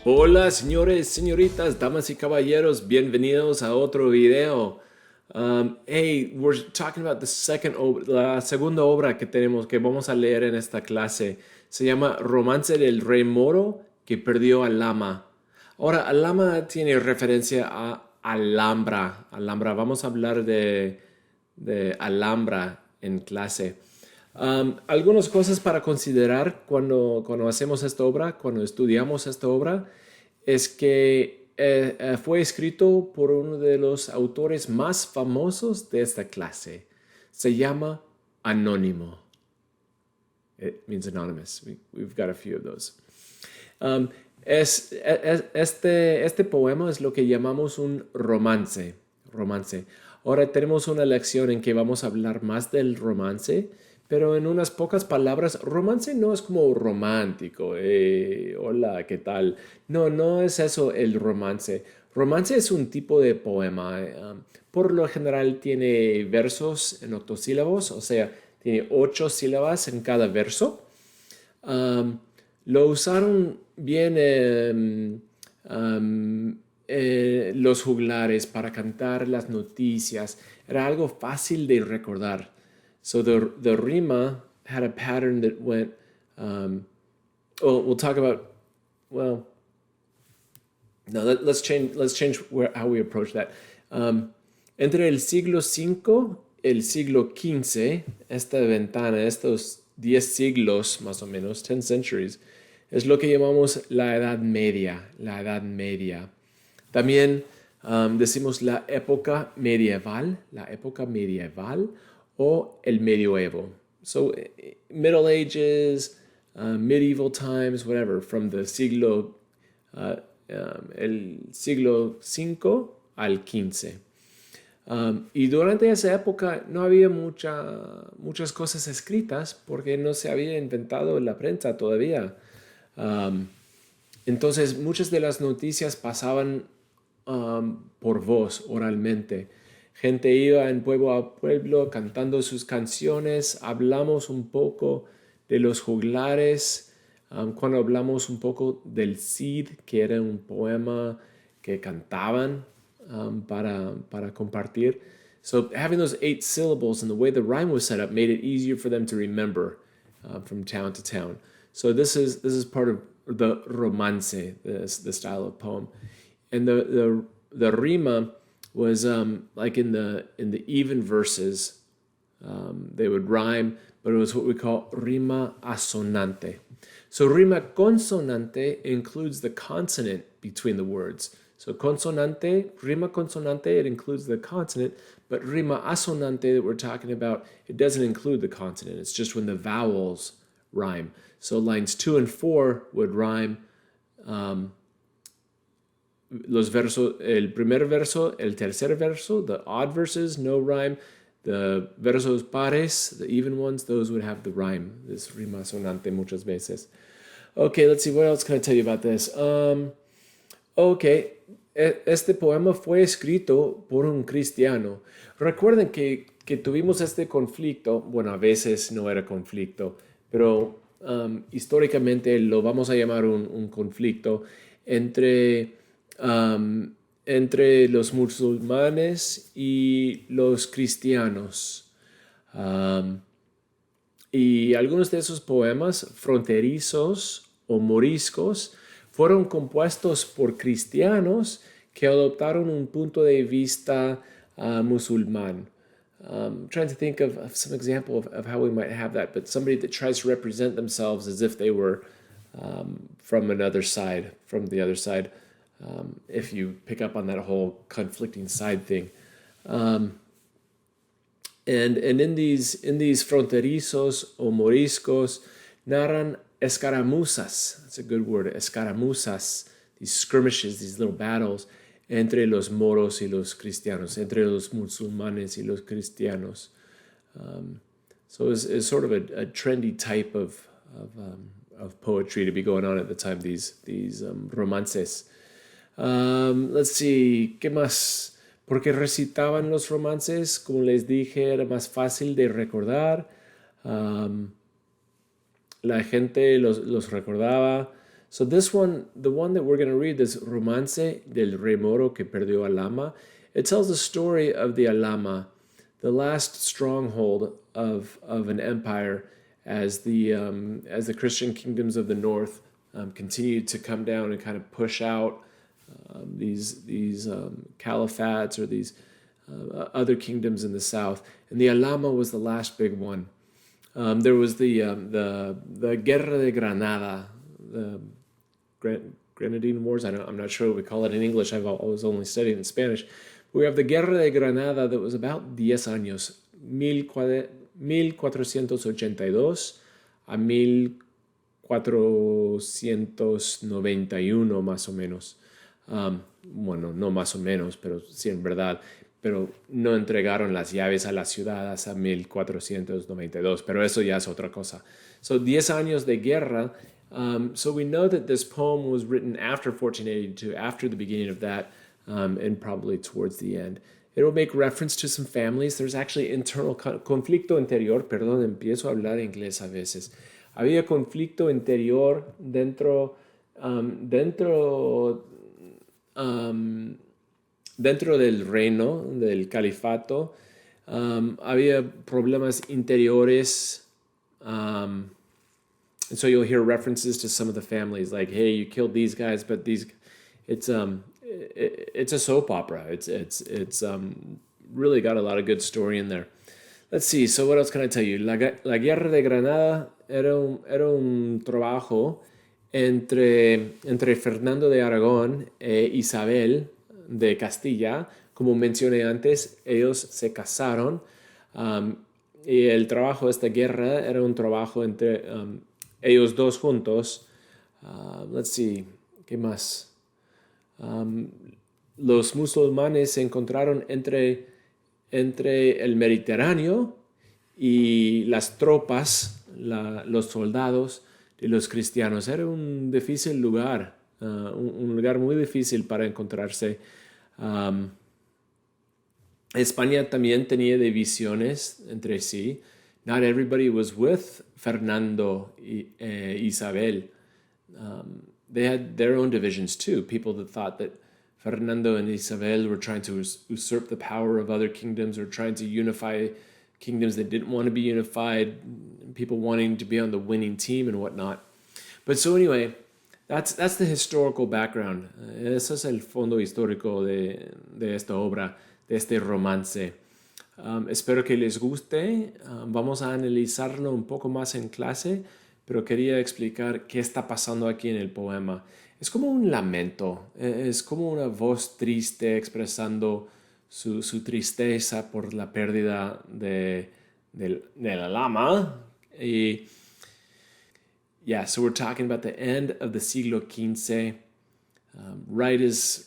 Hola señores, señoritas, damas y caballeros, bienvenidos a otro video. Hey, we're talking about la segunda obra que tenemos, que vamos a leer en esta clase. Se llama Romance del Rey Moro que perdió al Lama. Ahora, Alhama tiene referencia a Alhambra. Alhambra, vamos a hablar de Alhambra en clase. Algunas cosas para considerar cuando hacemos esta obra, cuando estudiamos esta obra, es que fue escrito por uno de los autores más famosos de esta clase. Se llama Anónimo. It means anonymous. We've got a few of those. Um, este poema es lo que llamamos un romance. Romance. Ahora tenemos una lección en que vamos a hablar más del romance, pero en unas pocas palabras, romance no es como romántico. Hola, ¿qué tal? No, no es eso el romance. Romance es un tipo de poema. Por lo general tiene versos en octosílabos, o sea, tiene 8 sílabas en cada verso. Um, lo usaron bien los juglares para cantar las noticias. Era algo fácil de recordar. So the rima had a pattern that went. Well, we'll talk about. Well, no. Let's change how we approach that. Entre el siglo V, el siglo XV, esta ventana, estos 10 siglos más o menos, 10 centuries, es lo que llamamos la Edad Media. La Edad Media. También decimos la época medieval o el medioevo. So, Middle Ages, medieval times, whatever, from the el siglo V al XV. Y durante esa época no había muchas cosas escritas porque no se había inventado la prensa todavía. Entonces muchas de las noticias pasaban por voz, oralmente. Gente iba en pueblo a pueblo cantando sus canciones. Hablamos un poco de los juglares. Cuando hablamos un poco del Cid, que era un poema que cantaban para compartir. So having those 8 syllables and the way the rhyme was set up made it easier for them to remember from town to town. So this is part of the romance, the style of poem, and the rima was like in the even verses. They would rhyme, but it was what we call rima asonante. So rima consonante includes the consonant between the words. So consonante, rima consonante, it includes the consonant, but rima asonante that we're talking about, it doesn't include the consonant. It's just when the vowels rhyme. So lines 2 and 4 would rhyme. Los versos, el primer verso, el tercer verso, the odd verses, no rhyme. The versos pares, the even ones, those would have the rhyme. This rima sonante muchas veces. Okay, let's see, what else can I tell you about this? Okay, este poema fue escrito por un cristiano. Recuerden que tuvimos este conflicto, bueno, a veces no era conflicto, pero históricamente lo vamos a llamar un conflicto entre, entre los musulmanes y los cristianos. Y algunos de esos poemas fronterizos o moriscos fueron compuestos por cristianos que adoptaron un punto de vista musulmán. Trying to think of some example of how we might have that, but somebody that tries to represent themselves as if they were from another side, from the other side, if you pick up on that whole conflicting side thing. And in these fronterizos o moriscos narran escaramuzas. That's a good word, escaramuzas. These skirmishes, these little battles entre los moros y los cristianos, entre los musulmanes y los cristianos. So it's sort of a trendy type of poetry to be going on at the time. These romances. Let's see, ¿qué más? Porque recitaban los romances, como les dije, era más fácil de recordar. La gente los recordaba. So this one, the one that we're going to read, this Romance del Rey Moro que perdió Alhama, it tells the story of the Alhama, the last stronghold of an empire as the Christian kingdoms of the north continued to come down and kind of push out these caliphates or these other kingdoms in the south. And the Alhama was the last big one. There was the Guerra de Granada, the Grenadine Wars. I'm not sure what we call it in English. I've always only studied in Spanish. We have the Guerra de Granada that was about 10 años, 1482 a 1491 más o menos. Bueno, no más o menos, pero sí en verdad. Pero no entregaron las llaves a las ciudades a 1492, pero eso ya es otra cosa. So 10 años de guerra. So we know that this poem was written after 1482, after the beginning of that, and probably towards the end. It will make reference to some families. There's actually internal conflicto interior. Perdón, empiezo a hablar inglés a veces. Había conflicto interior dentro del reino, del califato. Había problemas interiores. And so you'll hear references to some of the families, like, "Hey, you killed these guys," but it's a soap opera. It's really got a lot of good story in there. Let's see. So what else can I tell you? La Guerra de Granada era un trabajo entre Fernando de Aragón e Isabel de Castilla. Como mencioné antes, ellos se casaron. Y el trabajo de esta guerra era un trabajo entre ellos dos juntos. Let's see, ¿qué más? Los musulmanes se encontraron entre el Mediterráneo y las tropas, los soldados de los cristianos. Era un difícil lugar, un lugar muy difícil para encontrarse. España también tenía divisiones entre sí. Not everybody was with Fernando Isabel. They had their own divisions too. People that thought that Fernando and Isabel were trying to usurp the power of other kingdoms or trying to unify kingdoms that didn't want to be unified, people wanting to be on the winning team and whatnot. But so anyway, that's the historical background. Ese es el fondo histórico de esta obra, de este romance. Espero que les guste. Vamos a analizarlo un poco más en clase, pero quería explicar qué está pasando aquí en el poema. Es como un lamento, es como una voz triste expresando su tristeza por la pérdida de la lama. Yeah, so we're talking about the end of the siglo XV, right as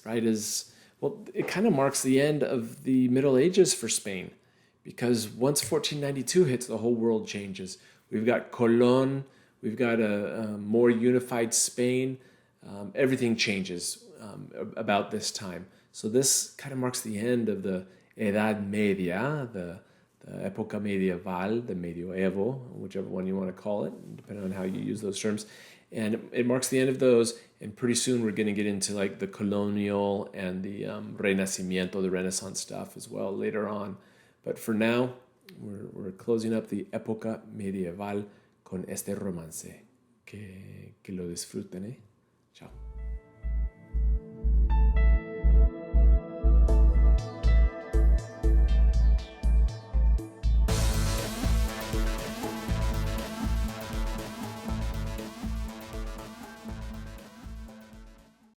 well, it kind of marks the end of the Middle Ages for Spain, because once 1492 hits, the whole world changes. We've got Colón, we've got a more unified Spain. Everything changes about this time. So this kind of marks the end of the Edad Media, the Época Medieval, the Medioevo, whichever one you want to call it, depending on how you use those terms. And it marks the end of those, and pretty soon we're going to get into like the colonial and the Renacimiento, the Renaissance stuff as well later on. But for now, we're closing up the Época Medieval con este romance. Que lo disfruten, ¿eh? Chao.